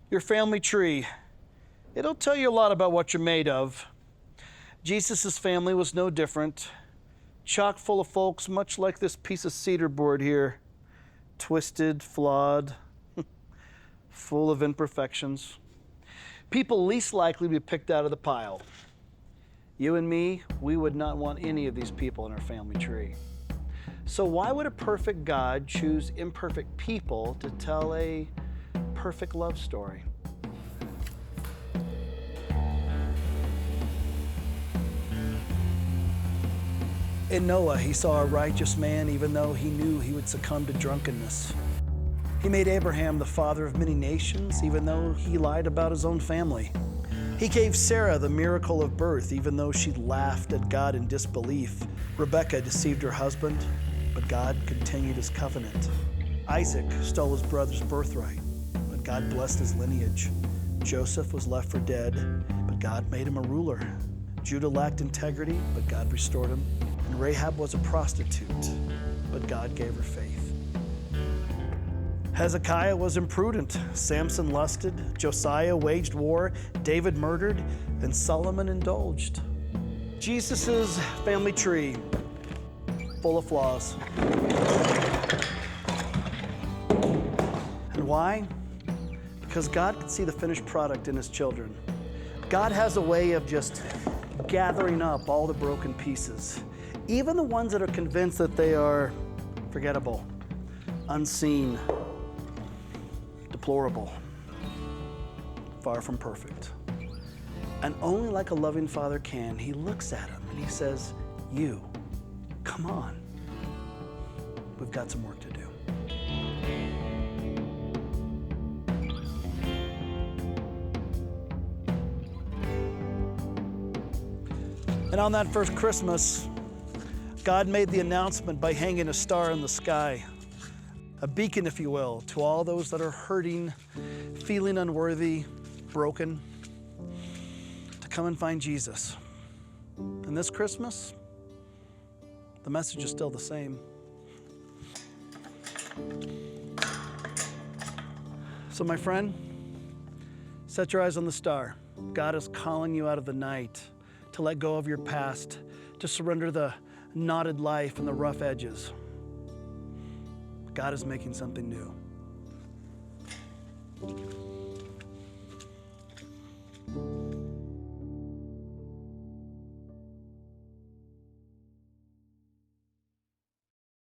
Your family tree. It'll tell you a lot about what you're made of. Jesus' family was no different. Chock full of folks much like this piece of cedar board here. Twisted, flawed, full of imperfections. People least likely to be picked out of the pile. You and me, we would not want any of these people in our family tree. So why would a perfect God choose imperfect people to tell a perfect love story? In Noah, he saw a righteous man even though he knew he would succumb to drunkenness. He made Abraham the father of many nations even though he lied about his own family. He gave Sarah the miracle of birth even though she laughed at God in disbelief. Rebekah deceived her husband, but God continued his covenant. Isaac stole his brother's birthright, but God blessed his lineage. Joseph was left for dead, but God made him a ruler. Judah lacked integrity, but God restored him. And Rahab was a prostitute, but God gave her faith. Hezekiah was imprudent. Samson lusted. Josiah waged war. David murdered. And Solomon indulged. Jesus' family tree, full of flaws. And why? Because God can see the finished product in his children. God has a way of just gathering up all the broken pieces, even the ones that are convinced that they are forgettable, unseen, deplorable, far from perfect. And only like a loving father can, he looks at him and he says, you, come on. We've got some work to do. And on that first Christmas, God made the announcement by hanging a star in the sky, a beacon, if you will, to all those that are hurting, feeling unworthy, broken, to come and find Jesus. And this Christmas, the message is still the same. So my friend, set your eyes on the star. God is calling you out of the night to let go of your past, to surrender the knotted life and the rough edges. God is making something new.